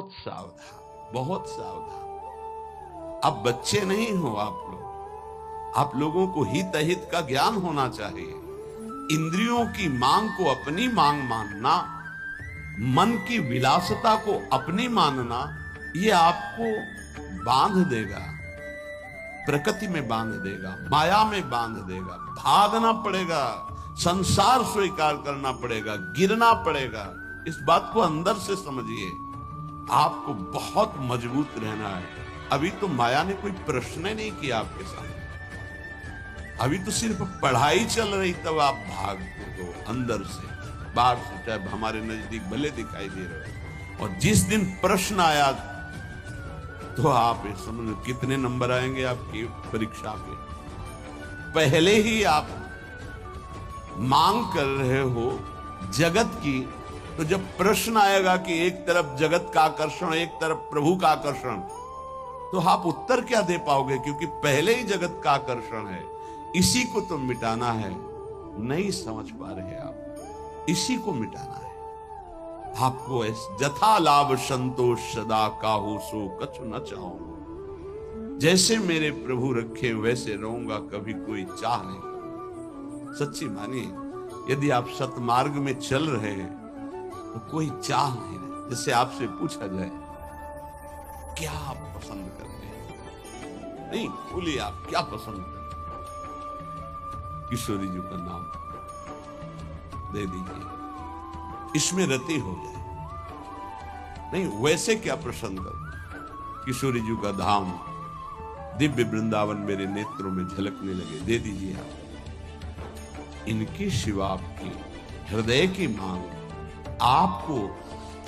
बहुत सावधान, बहुत सावधान। अब बच्चे नहीं हो आप लोग, आप लोगों को हित अहित का ज्ञान होना चाहिए। इंद्रियों की मांग को अपनी मांग मानना, मन की विलासता को अपनी मानना, ये आपको बांध देगा, प्रकृति में बांध देगा, माया में बांध देगा। भागना पड़ेगा, संसार स्वीकार करना पड़ेगा, गिरना पड़ेगा। इस बात को अंदर से समझिए। आपको बहुत मजबूत रहना है। अभी तो माया ने कोई प्रश्न नहीं किया आपके सामने, अभी तो सिर्फ पढ़ाई चल रही, तब आप भागते हो अंदर से, बाहर से चाहे हमारे नजदीक भले दिखाई दे रहे हो। और जिस दिन प्रश्न आया तो आप समझ कितने नंबर आएंगे आपकी परीक्षा के। पहले ही आप मांग कर रहे हो जगत की, तो जब प्रश्न आएगा कि एक तरफ जगत का आकर्षण, एक तरफ प्रभु का आकर्षण, तो आप उत्तर क्या दे पाओगे? क्योंकि पहले ही जगत का आकर्षण है, इसी को तो मिटाना है। नहीं समझ पा रहे आप, इसी को मिटाना है आपको। जथा लाभ संतोष सदा काहू सो कछु न चाहूं। जैसे मेरे प्रभु रखे वैसे रहूंगा, कभी कोई चाह नहीं। सच्ची मानिए, यदि आप सतमार्ग में चल रहे हैं तो कोई चाह नहीं रहे। जैसे आपसे पूछा जाए क्या आप पसंद करते हैं, नहीं बोलिए आप क्या पसंद करते हैं, किशोरी जी का नाम दे दीजिए, इसमें रति हो जाए। नहीं वैसे क्या पसंद करो, किशोरी जी का धाम, दिव्य वृंदावन मेरे नेत्रों में झलकने लगे, दे दीजिए आप। इनकी शिवा आपकी हृदय की मांग आपको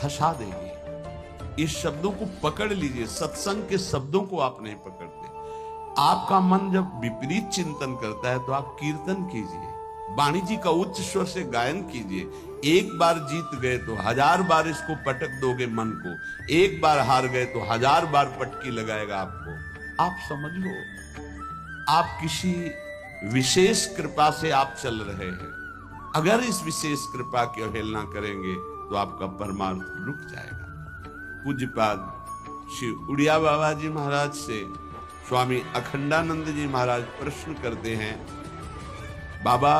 फंसा देगी। इस शब्दों को पकड़ लीजिए। सत्संग के शब्दों को आप नहीं पकड़ते। आपका मन जब विपरीत चिंतन करता है तो आप कीर्तन कीजिए, वाणी जी का उच्च स्वर से गायन कीजिए। एक बार जीत गए तो 1000 बार इसको पटक दोगे मन को, एक बार हार गए तो 1000 बार पटकी लगाएगा आपको। आप समझ लो, आप किसी विशेष कृपा से आप चल रहे हैं। अगर इस विशेष कृपा की अवहेलना करेंगे तो आपका परमार्थ रुक जाएगा। पूज्यपाद श्री उड़िया बाबा जी महाराज से स्वामी अखंडानंद जी महाराज प्रश्न करते हैं, बाबा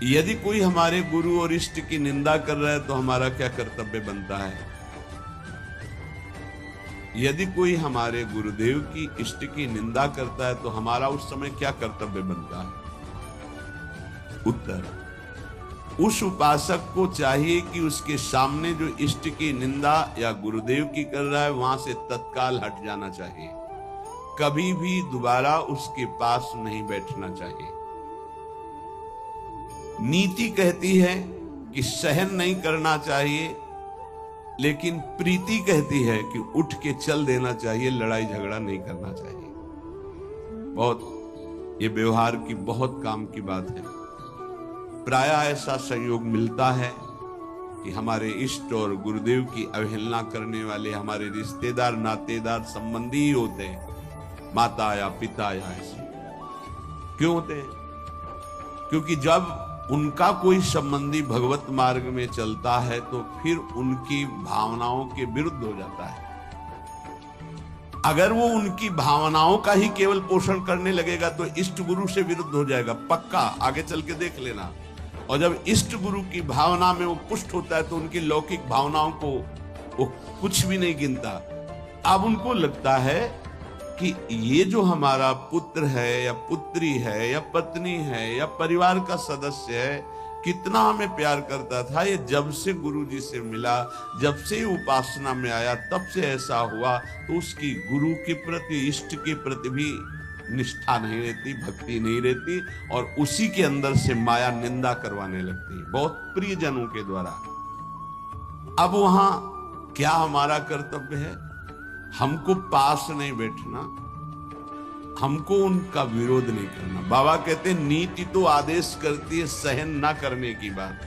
यदि कोई हमारे गुरु और इष्ट की निंदा कर रहा है तो हमारा क्या कर्तव्य बनता है? यदि कोई हमारे गुरुदेव की इष्ट की निंदा करता है तो हमारा उस समय क्या कर्तव्य बनता है? उत्तर, उस उपासक को चाहिए कि उसके सामने जो इष्ट की निंदा या गुरुदेव की कर रहा है वहां से तत्काल हट जाना चाहिए। कभी भी दोबारा उसके पास नहीं बैठना चाहिए। नीति कहती है कि सहन नहीं करना चाहिए, लेकिन प्रीति कहती है कि उठ के चल देना चाहिए, लड़ाई झगड़ा नहीं करना चाहिए। बहुत ये व्यवहार की बहुत काम की बात है। प्रायः ऐसा संयोग मिलता है कि हमारे इष्ट और गुरुदेव की अवहेलना करने वाले हमारे रिश्तेदार, नातेदार, संबंधी ही होते हैं, माता या पिता या ऐसे। क्यों होते हैं? क्योंकि जब उनका कोई संबंधी भगवत मार्ग में चलता है तो फिर उनकी भावनाओं के विरुद्ध हो जाता है। अगर वो उनकी भावनाओं का ही केवल पोषण करने लगेगा तो इष्ट गुरु से विरुद्ध हो जाएगा, पक्का, आगे चल के देख लेना। और जब इष्ट गुरु की भावना में वो पुष्ट होता है तो उनकी लौकिक भावनाओं को वो कुछ भी नहीं गिनता। अब उनको लगता है कि ये जो हमारा पुत्र है या पुत्री है या पत्नी है या परिवार का सदस्य है, कितना हमें प्यार करता था, ये जब से गुरु जी से मिला, जब से उपासना में आया, तब से ऐसा हुआ। तो उसकी गुरु के प्रति, इष्ट के प्रति भी निष्ठा नहीं रहती, भक्ति नहीं रहती, और उसी के अंदर से माया निंदा करवाने लगती है, बहुत प्रियजनों के द्वारा। अब वहां क्या हमारा कर्तव्य है? हमको पास नहीं बैठना, हमको उनका विरोध नहीं करना। बाबा कहते हैं नीति तो आदेश करती है सहन ना करने की बात।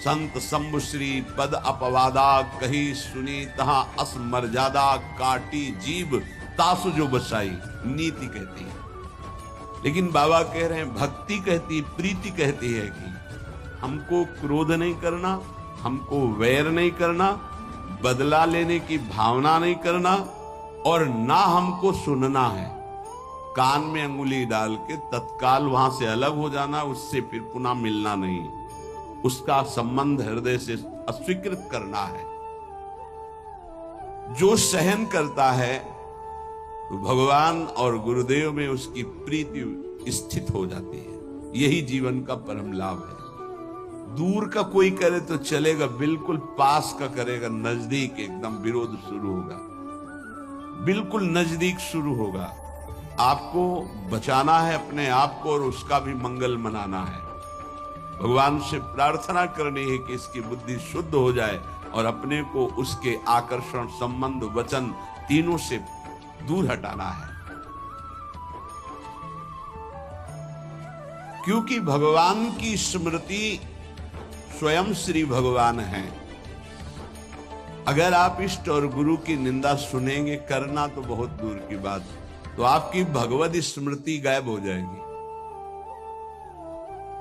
संत शंभुश्री पद अपवादा कही सुनी तहां असमर्यादा काटी जीव तासु जो बसाई, नीति कहती है। लेकिन बाबा कह रहे हैं भक्ति कहती, प्रीति कहती है कि हमको क्रोध नहीं करना, हमको वैर नहीं करना, बदला लेने की भावना नहीं करना, और ना हमको सुनना है। कान में अंगुली डाल के तत्काल वहां से अलग हो जाना, उससे फिर पुनः मिलना नहीं, उसका संबंध हृदय से अस्वीकृत करना है। जो सहन करता है तो भगवान और गुरुदेव में उसकी प्रीति स्थित हो जाती है। यही जीवन का परम लाभ है। दूर का कोई करे तो चलेगा, बिल्कुल पास का करेगा, नजदीक एकदम विरोध शुरू होगा, बिल्कुल नजदीक शुरू होगा। आपको बचाना है अपने आप को और उसका भी मंगल मनाना है। भगवान से प्रार्थना करनी है कि इसकी बुद्धि शुद्ध हो जाए और अपने को उसके आकर्षण, संबंध, वचन तीनों से दूर हटाना है। क्योंकि भगवान की स्मृति स्वयं श्री भगवान है। अगर आप इष्ट और गुरु की निंदा सुनेंगे, करना तो बहुत दूर की बात, तो आपकी भगवत स्मृति गायब हो जाएगी,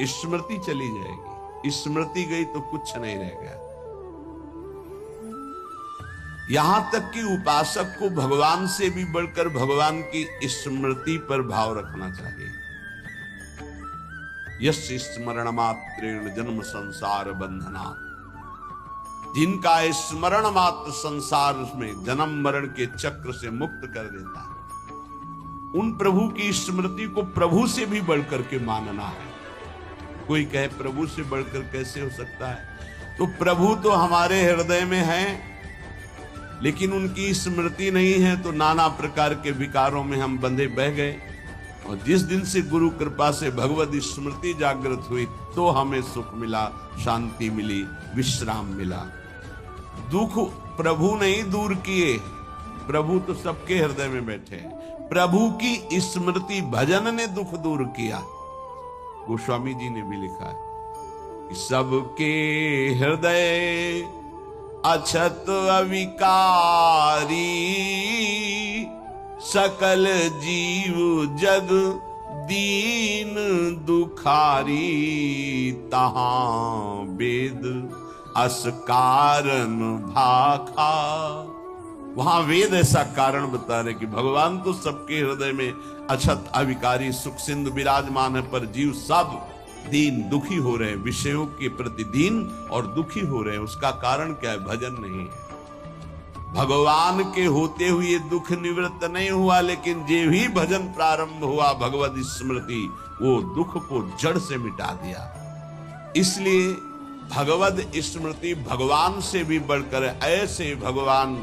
स्मृति चली जाएगी। स्मृति गई तो कुछ नहीं रहेगा। यहां तक कि उपासक को भगवान से भी बढ़कर भगवान की स्मृति पर भाव रखना चाहिए। यस्य स्मरण मात्रेण जन्म संसार बंधना, जिनका स्मरण मात्र संसार में जन्म मरण के चक्र से मुक्त कर देता है, उन प्रभु की स्मृति को प्रभु से भी बढ़कर के मानना है। कोई कहे प्रभु से बढ़कर कैसे हो सकता है? तो प्रभु तो हमारे हृदय में है, लेकिन उनकी स्मृति नहीं है, तो नाना प्रकार के विकारों में हम बंधे बह गए। और जिस दिन से गुरु कृपा से भगवत स्मृति जागृत हुई, तो हमें सुख मिला, शांति मिली, विश्राम मिला। दुख प्रभु नहीं दूर किए, प्रभु तो सबके हृदय में बैठे हैं। प्रभु की स्मृति, भजन ने दुख दूर किया। गोस्वामी जी ने भी लिखा है कि सबके हृदय अछत अविकारी, सकल जीव जग दीन दुखारी, तहां वेद अस कारण भाखा। वहां वेद ऐसा कारण बता रहे कि भगवान तो सबके हृदय में अछत अविकारी सुख सिंधु विराजमान है, पर जीव सब दीन दुखी हो रहे हैं, विषयों के प्रति दीन और दुखी हो रहे हैं। उसका कारण क्या है? भजन नहीं है। भगवान के होते हुए दुख निवृत्त नहीं हुआ, लेकिन जे भी भजन प्रारंभ हुआ भगवत स्मृति, वो दुख को जड़ से मिटा दिया। इसलिए भगवत स्मृति भगवान से भी बढ़कर, ऐसे भगवान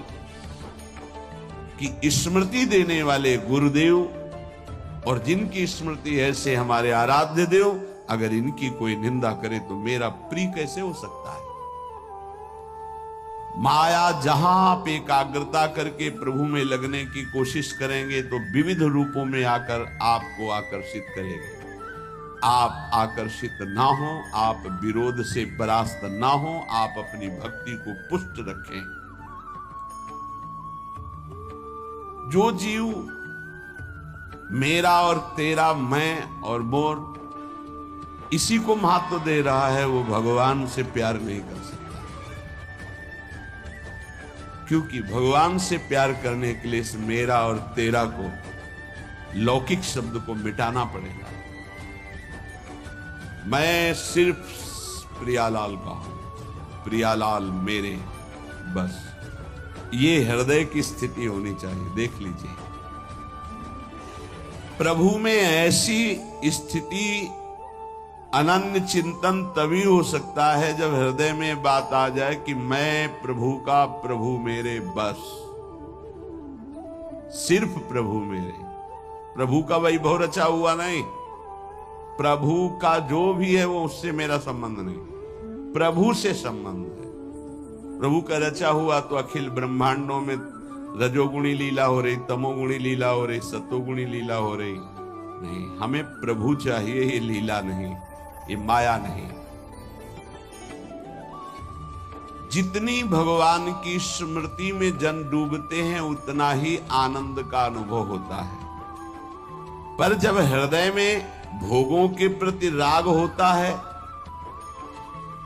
की स्मृति देने वाले गुरुदेव और जिनकी स्मृति ऐसे हमारे आराध्य देव, अगर इनकी कोई निंदा करे तो मेरा प्रिय कैसे हो सकता है? माया जहां आप एकाग्रता करके प्रभु में लगने की कोशिश करेंगे तो विविध रूपों में आकर आपको आकर्षित करेंगे। आप आकर्षित ना हो, आप विरोध से परास्त ना हो, आप अपनी भक्ति को पुष्ट रखें। जो जीव मेरा और तेरा, मैं और मोर, इसी को महत्व दे रहा है, वो भगवान से प्यार नहीं कर सकता। क्योंकि भगवान से प्यार करने के लिए इस मेरा और तेरा को, लौकिक शब्द को मिटाना पड़ेगा। मैं सिर्फ प्रियालाल का हूं, प्रियालाल मेरे, बस ये हृदय की स्थिति होनी चाहिए। देख लीजिए, प्रभु में ऐसी स्थिति, अनन्य चिंतन तभी हो सकता है जब हृदय में बात आ जाए कि मैं प्रभु का, प्रभु मेरे, बस सिर्फ प्रभु मेरे। प्रभु का वैभव रचा हुआ नहीं, प्रभु का जो भी है वो उससे मेरा संबंध नहीं, प्रभु से संबंध है। प्रभु का रचा हुआ तो अखिल ब्रह्मांडों में रजोगुणी लीला हो रही, तमोगुणी लीला हो रही, सतोगुणी लीला हो रही। नहीं, हमें प्रभु चाहिए, ये लीला नहीं, ये माया नहीं। जितनी भगवान की स्मृति में जन डूबते हैं, उतना ही आनंद का अनुभव होता है। पर जब हृदय में भोगों के प्रति राग होता है,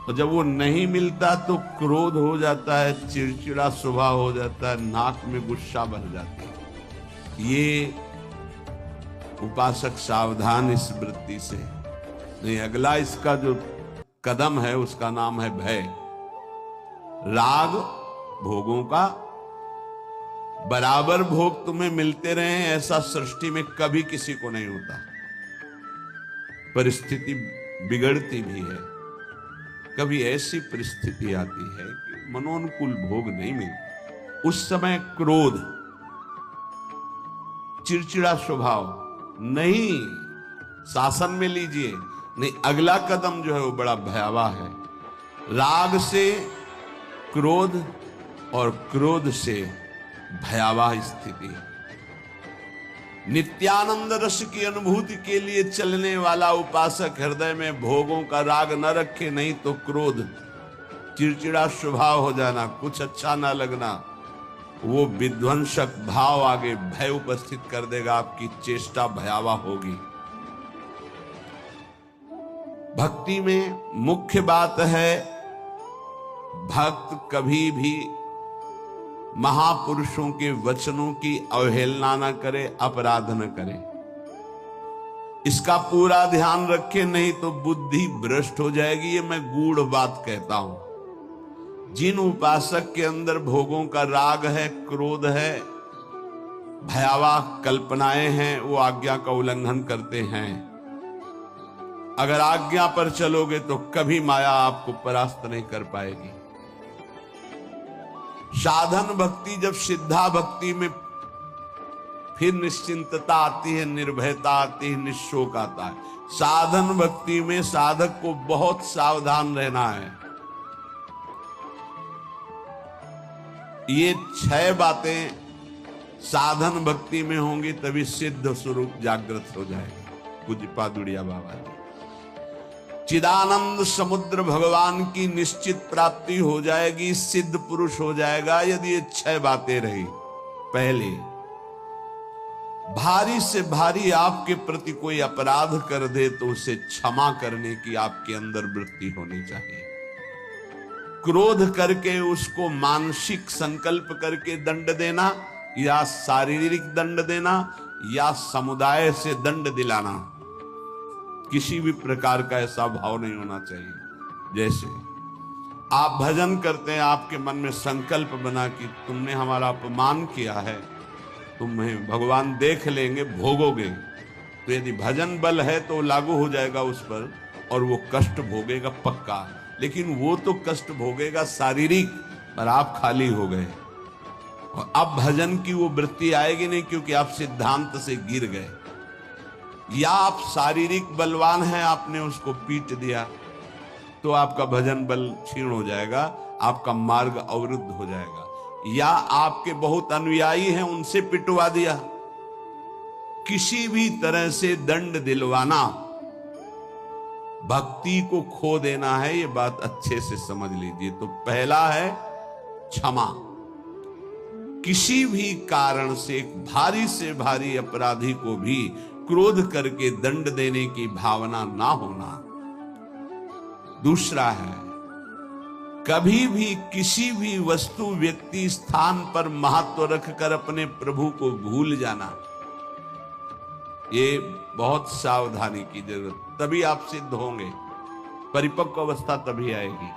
और जब वो नहीं मिलता तो क्रोध हो जाता है, चिड़चिड़ा स्वभाव हो जाता है, नाक में गुस्सा भर जाता है। ये उपासक सावधान इस वृत्ति से नहीं। अगला इसका जो कदम है उसका नाम है भय। राग भोगों का, बराबर भोग तुम्हें मिलते रहे ऐसा सृष्टि में कभी किसी को नहीं होता। परिस्थिति बिगड़ती भी है, कभी ऐसी परिस्थिति आती है कि मनोनुकूल भोग नहीं मिलते। उस समय क्रोध, चिड़चिड़ा स्वभाव नहीं, शासन में लीजिए नहीं। अगला कदम जो है वो बड़ा भयावह है। राग से क्रोध और क्रोध से भयावह स्थिति। नित्यानंद रस की अनुभूति के लिए चलने वाला उपासक हृदय में भोगों का राग न रखे, नहीं तो क्रोध, चिड़चिड़ा स्वभाव हो जाना, कुछ अच्छा ना लगना, वो विध्वंसक भाव आगे भय उपस्थित कर देगा। आपकी चेष्टा भयावह होगी। भक्ति में मुख्य बात है, भक्त कभी भी महापुरुषों के वचनों की अवहेलना न करे, अपराध न करे। इसका पूरा ध्यान रखे, नहीं तो बुद्धि भ्रष्ट हो जाएगी। ये मैं गूढ़ बात कहता हूं। जिन उपासक के अंदर भोगों का राग है, क्रोध है, भयावह कल्पनाएं हैं, वो आज्ञा का उल्लंघन करते हैं। अगर आज्ञा पर चलोगे तो कभी माया आपको परास्त नहीं कर पाएगी। साधन भक्ति, जब सिद्धा भक्ति में फिर निश्चिंतता आती है, निर्भयता आती है, निशोक आता है। साधन भक्ति में साधक को बहुत सावधान रहना है। ये 6 बातें साधन भक्ति में होंगी तभी सिद्ध स्वरूप जागृत हो जाएगा। पूज्य पादुड़िया बाबा जी, चिदानंद समुद्र भगवान की निश्चित प्राप्ति हो जाएगी, सिद्ध पुरुष हो जाएगा यदि ये 6 बातें रही। पहले, भारी से भारी आपके प्रति कोई अपराध कर दे तो उसे क्षमा करने की आपके अंदर वृत्ति होनी चाहिए। क्रोध करके उसको मानसिक संकल्प करके दंड देना, या शारीरिक दंड देना, या समुदाय से दंड दिलाना, किसी भी प्रकार का ऐसा भाव नहीं होना चाहिए। जैसे आप भजन करते हैं, आपके मन में संकल्प बना कि तुमने हमारा अपमान किया है, तुम्हें भगवान देख लेंगे, भोगोगे। तो यदि भजन बल है तो लागू हो जाएगा उस पर और वो कष्ट भोगेगा पक्का। लेकिन वो तो कष्ट भोगेगा शारीरिक, पर आप खाली हो गए। और अब भजन की वो वृत्ति आएगी नहीं, क्योंकि आप सिद्धांत से गिर गए। या आप शारीरिक बलवान हैं, आपने उसको पीट दिया तो आपका भजन बल क्षीण हो जाएगा, आपका मार्ग अवरुद्ध हो जाएगा। या आपके बहुत अनुयायी हैं, उनसे पिटवा दिया। किसी भी तरह से दंड दिलवाना भक्ति को खो देना है, ये बात अच्छे से समझ लीजिए। तो पहला है क्षमा। किसी भी कारण से एक भारी से भारी अपराधी को भी क्रोध करके दंड देने की भावना ना होना। दूसरा है, कभी भी किसी भी वस्तु, व्यक्ति, स्थान पर महत्व रखकर अपने प्रभु को भूल जाना, ये बहुत सावधानी की जरूरत। तभी आप सिद्ध होंगे, परिपक्व अवस्था तभी आएगी।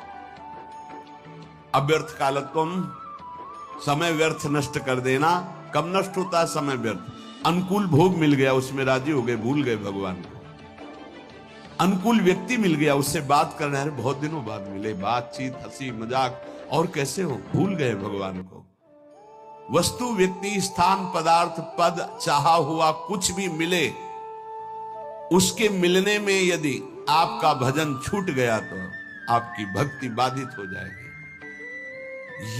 अव्यर्थ कालत्वम, समय व्यर्थ नष्ट कर देना। कब नष्ट होता है समय व्यर्थ? अनुकूल भोग मिल गया, उसमें राजी हो गए, भूल गए भगवान को। अनुकूल व्यक्ति मिल गया, उससे बात करना है, बहुत दिनों बाद मिले, बातचीत, हंसी मजाक, और कैसे हो, भूल गए भगवान को। वस्तु, व्यक्ति, स्थान, पदार्थ, पद, चाहा हुआ कुछ भी मिले, उसके मिलने में यदि आपका भजन छूट गया तो आपकी भक्ति बाधित हो जाएगी।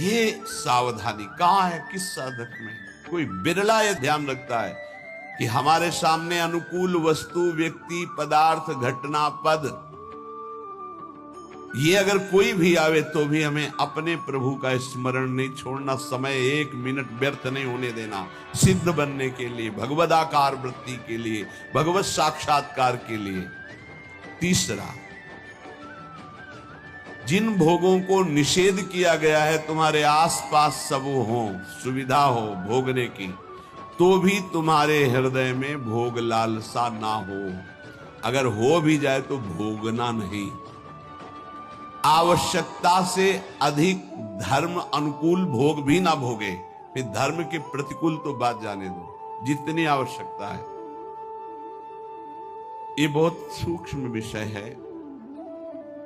ये सावधानी कहां है, किस साधक में? कोई बिरला यह ध्यान रखता है कि हमारे सामने अनुकूल वस्तु, व्यक्ति, पदार्थ, घटना, पद, ये अगर कोई भी आवे तो भी हमें अपने प्रभु का स्मरण नहीं छोड़ना। समय 1 मिनट व्यर्थ नहीं होने देना, सिद्ध बनने के लिए, भगवदाकार वृत्ति के लिए, भगवत साक्षात्कार के लिए। तीसरा, जिन भोगों को निषेध किया गया है तुम्हारे आसपास सब हो, सुविधा हो भोगने की, तो भी तुम्हारे हृदय में भोग लालसा ना हो। अगर हो भी जाए तो भोगना नहीं। आवश्यकता से अधिक धर्म अनुकूल भोग भी ना भोगे, फिर धर्म के प्रतिकूल तो बात जाने दो, जितनी आवश्यकता है। ये बहुत सूक्ष्म विषय है।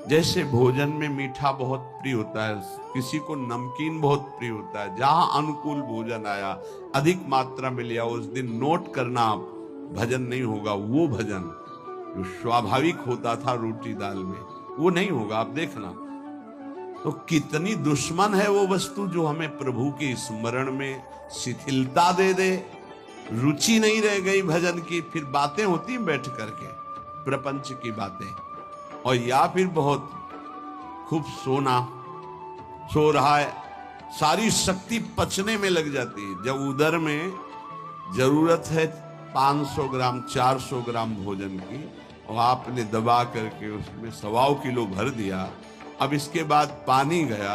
जैसे भोजन में मीठा बहुत प्रिय होता है, किसी को नमकीन बहुत प्रिय होता है, जहां अनुकूल भोजन आया, अधिक मात्रा में लिया, उस दिन नोट करना भजन नहीं होगा। वो भजन जो स्वाभाविक होता था रोटी दाल में, वो नहीं होगा। आप देखना तो कितनी दुश्मन है वो वस्तु जो हमें प्रभु के स्मरण में शिथिलता दे दे। रुचि नहीं रह गई भजन की, फिर बातें होती बैठ करके प्रपंच की बातें, और या फिर बहुत खूब सोना, सो रहा है, सारी शक्ति पचने में लग जाती है। जब उदर में जरूरत है 500 ग्राम 400 ग्राम भोजन की, और आपने दबा करके उसमें 1.25 किलो भर दिया, अब इसके बाद पानी गया,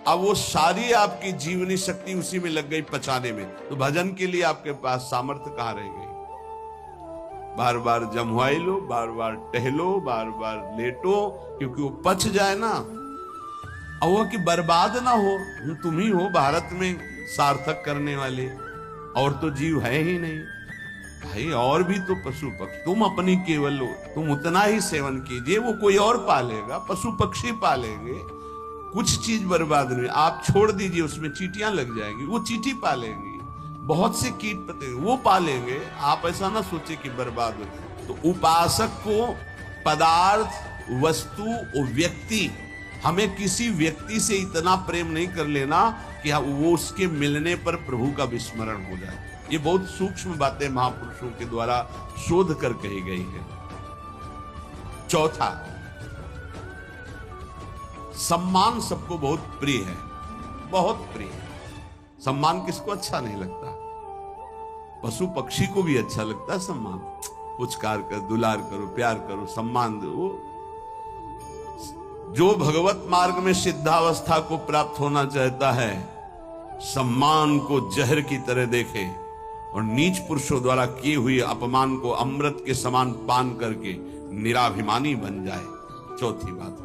अब वो सारी आपकी जीवनी शक्ति उसी में लग गई पचाने में, तो भजन के लिए आपके पास सामर्थ्य कहां रह गई। बार बार जमवाई लो, बार बार टहलो, बार बार लेटो, क्योंकि वो पच जाए ना, और वो कि बर्बाद ना हो। तुम ही हो भारत में सार्थक करने वाले, और तो जीव है ही नहीं भाई। और भी तो पशु पक्षी, तुम अपनी केवल हो, तुम उतना ही सेवन कीजिए, वो कोई और पालेगा, पशु पक्षी पालेंगे, कुछ चीज बर्बाद नहीं। आप छोड़ दीजिए, उसमें चींटियां लग जाएंगी, वो चींटी पालेंगी, बहुत से कीट पतंगे वो पालेंगे। आप ऐसा ना सोचे कि बर्बाद हो। तो उपासक को पदार्थ, वस्तु और व्यक्ति, हमें किसी व्यक्ति से इतना प्रेम नहीं कर लेना कि वो उसके मिलने पर प्रभु का विस्मरण हो जाए। ये बहुत सूक्ष्म बातें महापुरुषों के द्वारा शोध कर कही गई है। चौथा, सम्मान सबको बहुत प्रिय है, बहुत प्रिय है। सम्मान किसको अच्छा नहीं लगता? पशु पक्षी को भी अच्छा लगता है सम्मान। पुचकार कर, दुलार करो, प्यार करो, सम्मान दो। जो भगवत मार्ग में सिद्धावस्था को प्राप्त होना चाहता है, सम्मान को जहर की तरह देखे और नीच पुरुषों द्वारा किए हुए अपमान को अमृत के समान पान करके निराभिमानी बन जाए। चौथी बात,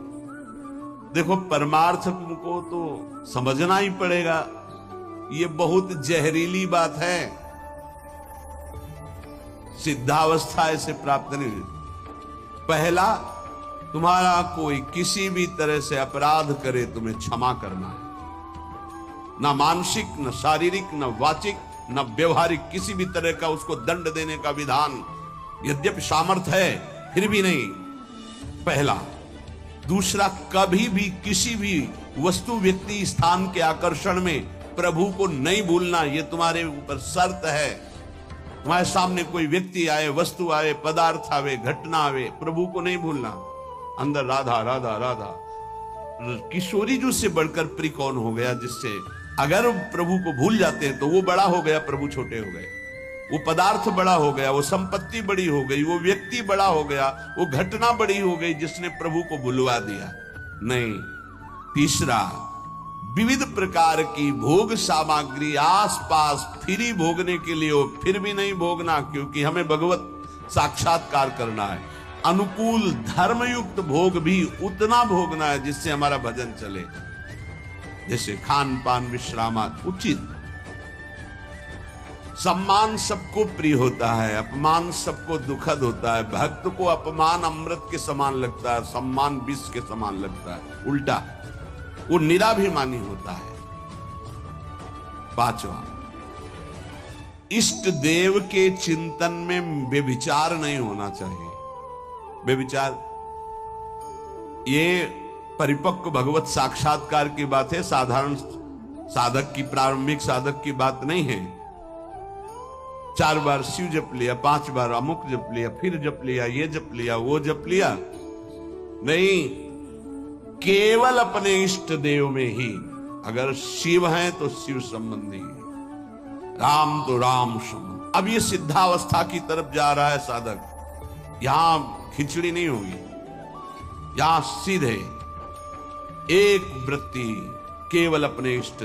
देखो परमार्थ को तो समझना ही पड़ेगा। ये बहुत जहरीली बात है। सिद्धावस्था ऐसे प्राप्त नहीं। पहला, तुम्हारा कोई किसी भी तरह से अपराध करे, तुम्हें क्षमा करना है। ना मानसिक, न शारीरिक, न वाचिक, न व्यवहारिक, किसी भी तरह का उसको दंड देने का विधान यद्यपि सामर्थ्य है फिर भी नहीं। पहला। दूसरा, कभी भी किसी भी वस्तु, व्यक्ति, स्थान के आकर्षण में प्रभु को नहीं भूलना। ये तुम्हारे ऊपर शर्त है। तुम्हारे सामने कोई व्यक्ति आए, वस्तु आए, पदार्थ आवे, घटना आवे, प्रभु को नहीं भूलना। अंदर राधा राधा राधा। किशोरी जी से बढ़कर प्रिय कौन हो गया, जिससे अगर प्रभु को भूल जाते हैं तो वो बड़ा हो गया, प्रभु छोटे हो गए। वो पदार्थ बड़ा हो गया, वो संपत्ति बड़ी हो गई, वो व्यक्ति बड़ा हो गया, वो घटना बड़ी हो गई जिसने प्रभु को भुलवा दिया। नहीं। तीसरा, विविध प्रकार की भोग सामग्री आसपास फिरी भोगने के लिए हो, फिर भी नहीं भोगना, क्योंकि हमें भगवत साक्षात्कार करना है। अनुकूल धर्मयुक्त भोग भी उतना भोगना है जिससे हमारा भजन चले। जैसे खान पान, विश्रामात उचित। सम्मान सबको प्रिय होता है, अपमान सबको दुखद होता है। भक्त को अपमान अमृत के समान लगता है, सम्मान विष के समान लगता है। उल्टा, वो निराभिमानी होता है। पांचवा, इष्ट देव के चिंतन में व्यभिचार नहीं होना चाहिए। व्यभिचार ये परिपक्व भगवत साक्षात्कार की बात है, साधारण साधक की, प्रारंभिक साधक की बात नहीं है। 4 बार शिव जप लिया, 5 बार अमुक जप लिया, फिर जप लिया, ये जप लिया, वो जप लिया, नहीं। केवल अपने इष्ट देव में ही। अगर शिव हैं तो शिव संबंधी है, राम तो राम संबंधी। अब ये सिद्धावस्था की तरफ जा रहा है साधक। यहां खिचड़ी नहीं होगी, यहां सीधे एक वृत्ति केवल अपने इष्ट